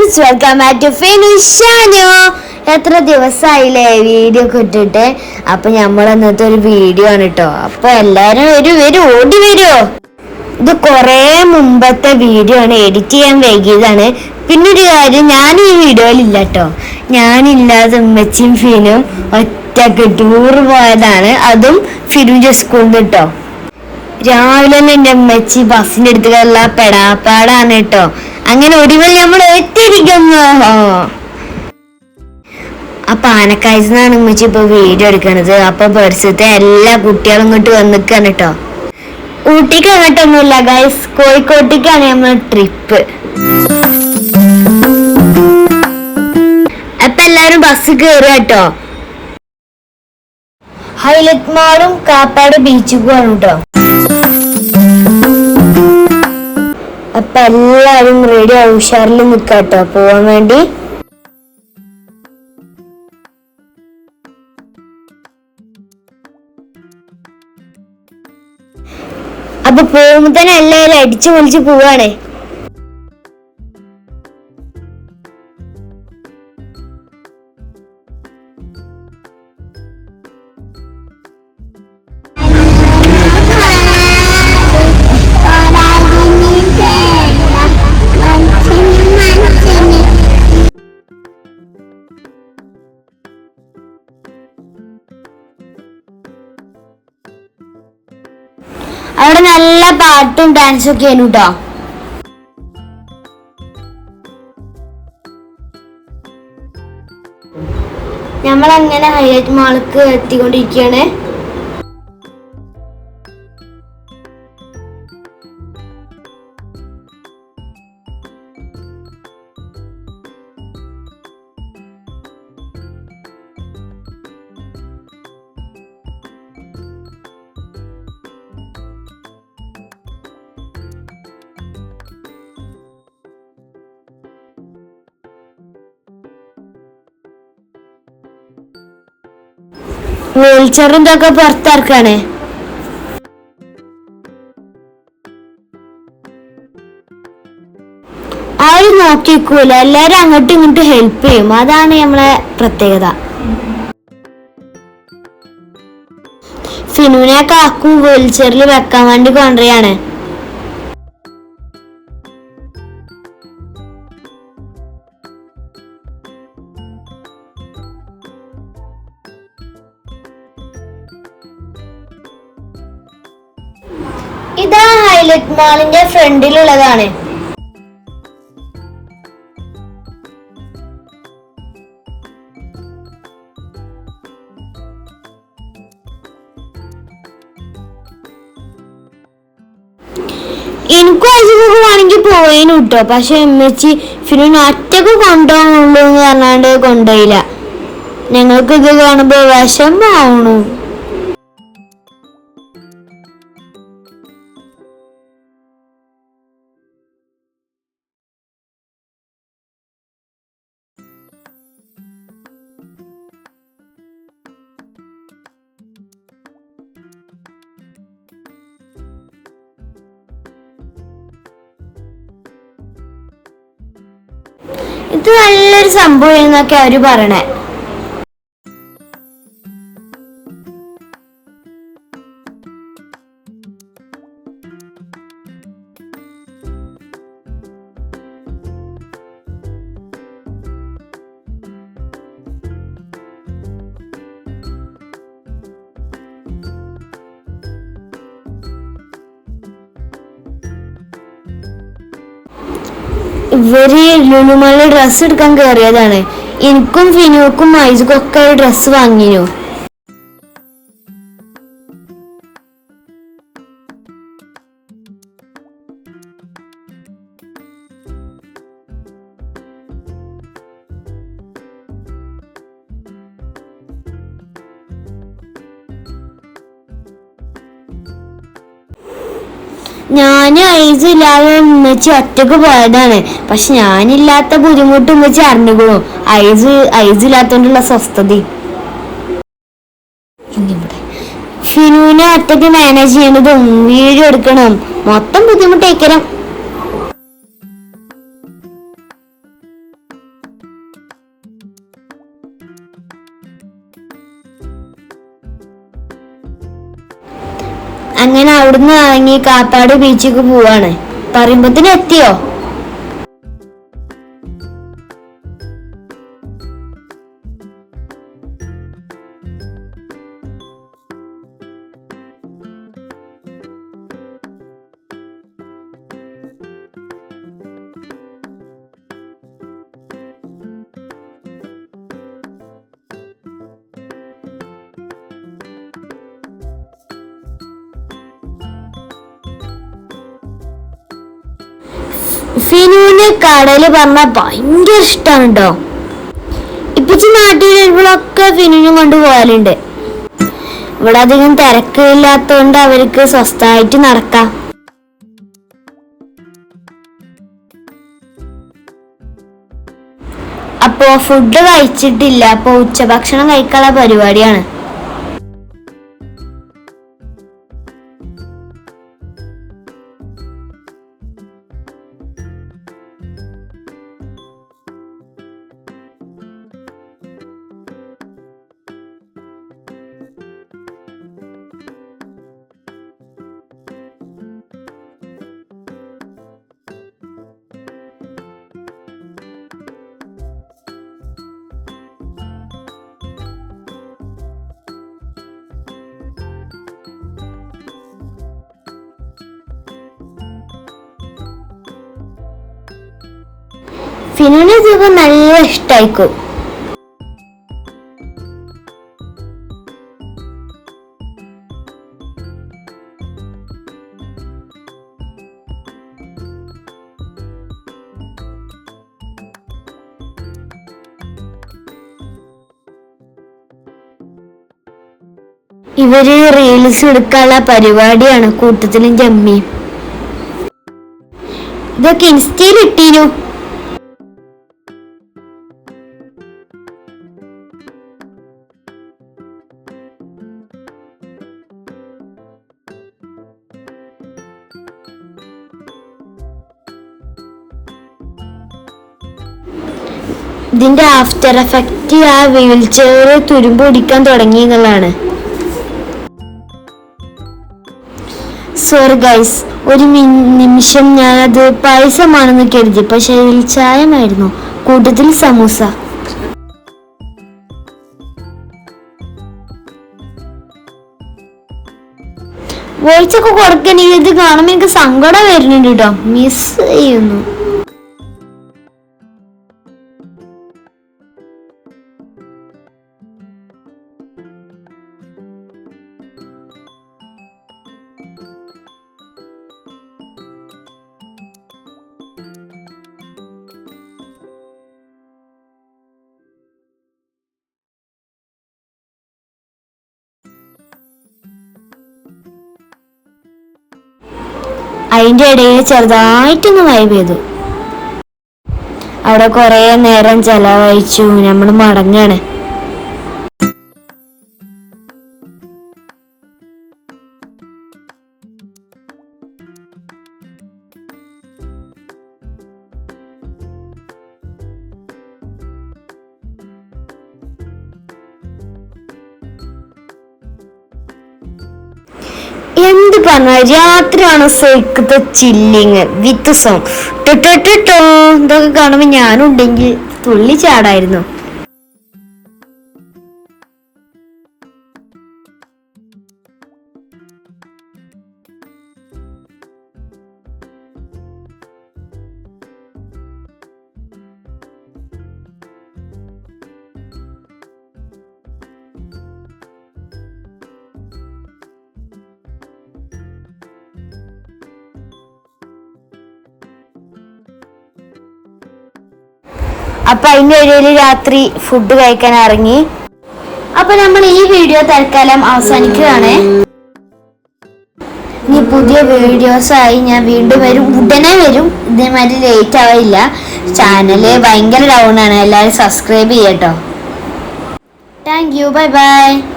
Friends, welcome back to ഫിനുഷാനോ. എത്ര ദിവസമായില്ലേ വീഡിയോ ഒക്കെ ഇട്ടിട്ട്. അപ്പൊ നമ്മൾ ഇന്നത്തെ ഒരു വീഡിയോ ആണ് കേട്ടോ. അപ്പൊ എല്ലാരും വരും ഓടി വരുമോ. ഇത് കൊറേ മുമ്പത്തെ വീഡിയോ ആണ്, എഡിറ്റ് ചെയ്യാൻ വൈകിയതാണ്. പിന്നൊരു കാര്യം, ഞാൻ ഈ വീഡിയോയിൽ ഇല്ല കേട്ടോ. ഞാനില്ലാതെ ഉമ്മച്ചിയും ഫിനും ഒറ്റക്ക് ടൂർ പോയതാണ്, അതും ഫിനുവിന്റെ സ്കൂളിൽ കേട്ടോ. രാവിലെ തന്നെ എൻ്റെ ഉമ്മച്ചി ബസ്സിൻ്റെ അടുത്തുള്ള പെടാപ്പാടാണ് കേട്ടോ. അങ്ങനെ ഒടുവിൽ നമ്മൾ എത്തിയിരിക്കുന്നു. അപ്പൊ ആനക്കായത്താണ് ഉമ്മച്ചി ഇപ്പൊ വീഡിയോ എടുക്കണത്. അപ്പൊ ബസ്സിലത്തെ എല്ലാ കുട്ടികളും ഇങ്ങോട്ട് വന്നിക്കാണ് കേട്ടോ. ഊട്ടിക്ക് അങ്ങോട്ടൊന്നുമില്ല ഗൈസ്, കോഴിക്കോട്ടേക്കാണ് നമ്മൾ ട്രിപ്പ്. അപ്പൊ എല്ലാരും ബസ് കയറുക കേട്ടോ. ഹൈലൈറ്റ് മാളും കാപ്പാട് ബീച്ചും ആണ് കേട്ടോ. അപ്പൊ എല്ലാരും റെഡി ഉഷാറിൽ നിൽക്കാട്ടോ പോവാൻ വേണ്ടി. അപ്പൊ പോകുമ്പോ തന്നെ എല്ലാവരും അടിച്ചു പൊളിച്ച് പോവാണേ. അവിടെ നല്ല പാട്ടും ഡാൻസും ഒക്കെ ആയിരുന്നു കേട്ടോ. നമ്മളങ്ങനെ ഹൈലൈറ്റ് മാൾക്ക് എത്തിക്കൊണ്ടിരിക്കുകയാണ്. വീൽചെയറും ഇതൊക്കെ പുറത്തിറക്കാണ്. ആരും നോക്കിക്കൂല, എല്ലാരും അങ്ങോട്ടും ഇങ്ങോട്ടും ഹെൽപ്പ് ചെയ്യും. അതാണ് നമ്മളെ പ്രത്യേകത. ഫിനുവിനെ കാക്കും വീൽചെയറിൽ വെക്കാൻ വേണ്ടി കൊണ്ടുവരികയാണ്. ഇതാ ഹൈലൈറ്റ് മാളിന്റെ ഫ്രണ്ടിലുള്ളതാണ്. എനിക്കും അയച്ചൊക്കെ വേണമെങ്കിൽ പോയേനു കേട്ടോ. പക്ഷെ ഉമ്മച്ചി ഫിലിന് ഒറ്റക്ക് കൊണ്ടുപോകുന്നുള്ളൂ എന്ന് പറഞ്ഞാണ്ട് കൊണ്ടുപോയില്ല. ഞങ്ങൾക്ക് ഇത് കാണുമ്പോ വിഷമാവണു. ഇത് നല്ലൊരു സംഭവം എന്നൊക്കെ അവര് പറയണേ. ഇവര് ലുലുമാളിൽ ഡ്രസ്സ് എടുക്കാൻ കയറിയതാണ്. എനിക്കും ഫിനുക്കും മൈസുക്കും ഒക്കെ ഡ്രസ്സ് വാങ്ങിനു. ഞാന് ഐസ് ഇല്ലാതെ ഉമ്മച്ചി ഒറ്റക്ക് പോയതാണ്. പക്ഷെ ഞാനില്ലാത്ത ബുദ്ധിമുട്ട് ഉമ്മച്ചി അറിഞ്ഞുകൊള്ളു. ഐസ് ഇല്ലാത്തോണ്ടുള്ള സ്വസ്ഥത. ഫിനുവിനെ ഒറ്റക്ക് മാനേജ് ചെയ്യണതും വീഡിയോ എടുക്കണം മൊത്തം ബുദ്ധിമുട്ടേക്കരം. അങ്ങനെ അവിടുന്ന് ഇറങ്ങി കാപ്പാട് ബീച്ചിക്ക് പോവാണ്. പറയുമ്പത്തിന് എത്തിയോ? ഫിനുവിന് കടല് പറഞ്ഞ ഭയങ്കര ഇഷ്ടമാണ് കേട്ടോ. ഇപ്പിച്ച് നാട്ടിൽ വരുമ്പോഴൊക്കെ ഫിനുവിനും കൊണ്ട് പോകാറുണ്ട്. ഇവിടെ അധികം തിരക്കില്ലാത്തോണ്ട് അവർക്ക് സ്വസ്ഥമായിട്ട് നടക്കാം. അപ്പോ ഫുഡ് കഴിച്ചിട്ടില്ല. അപ്പൊ ഉച്ചഭക്ഷണം കഴിക്കാനുള്ള പരിപാടിയാണ്. ഫിനുവിന് ഇതൊക്കെ നല്ല ഇഷ്ടായിക്കും. ഇവര് റീൽസ് എടുക്കാനുള്ള പരിപാടിയാണ് കൂട്ടത്തിലും ജമ്മിയും. ഇതൊക്കെ ഇൻസ്റ്റയിൽ ഇട്ടീനു. ഇതിന്റെ ആഫ്റ്റർ എഫക്റ്റ് ആ വീൽ ചെയർ തുരുമ്പ് പിടിക്കാൻ തുടങ്ങി എന്നുള്ളതാണ്. സോറി ഗൈസ്, ഒരു നിമിഷം ഞാനത് പായസമാണെന്ന് കരുതി, പക്ഷെ ഇതിൽ ചായമായിരുന്നു, കൂട്ടത്തിൽ സമൂസ. വോയിസ് ഒക്കെ കൊടുക്കാൻ ഇത് കാണുമ്പോൾ എനിക്ക് സങ്കടം വരുന്നുണ്ട് കേട്ടോ. മിസ് ചെയ്യുന്നു. അതിന്റെ ഇടയിൽ ചെറുതായിട്ടൊന്ന് വൈബ് ചെയ്തു. അവിടെ കുറെ നേരം ചെലവഴിച്ചു. നമ്മൾ മടങ്ങാണ്. എന്ത് പറഞ്ഞാൽ രാത്രിയാണ് സൈക്കത്തെ ചില്ലിങ് വിത്ത് സോങ്. ഇതൊക്കെ കാണുമ്പോ ഞാനുണ്ടെങ്കിൽ തുള്ളി ചാടായിരുന്നു. അപ്പൊ അതിന്റെ ഇടയിൽ രാത്രി ഫുഡ് കഴിക്കാൻ ഇറങ്ങി. അപ്പൊ നമ്മൾ ഈ വീഡിയോ തൽക്കാലം അവസാനിക്കുകയാണ്. ഇനി പുതിയ വീഡിയോസായി ഞാൻ വീണ്ടും വരും, ഉടനെ വരും. ഇതേമാതിരി ലേറ്റ് ആവില്ല. ചാനല് ഭയങ്കര ഡൗൺ ആണ്. എല്ലാവരും സബ്സ്ക്രൈബ് ചെയ്യട്ടോ. Thank you. Bye by.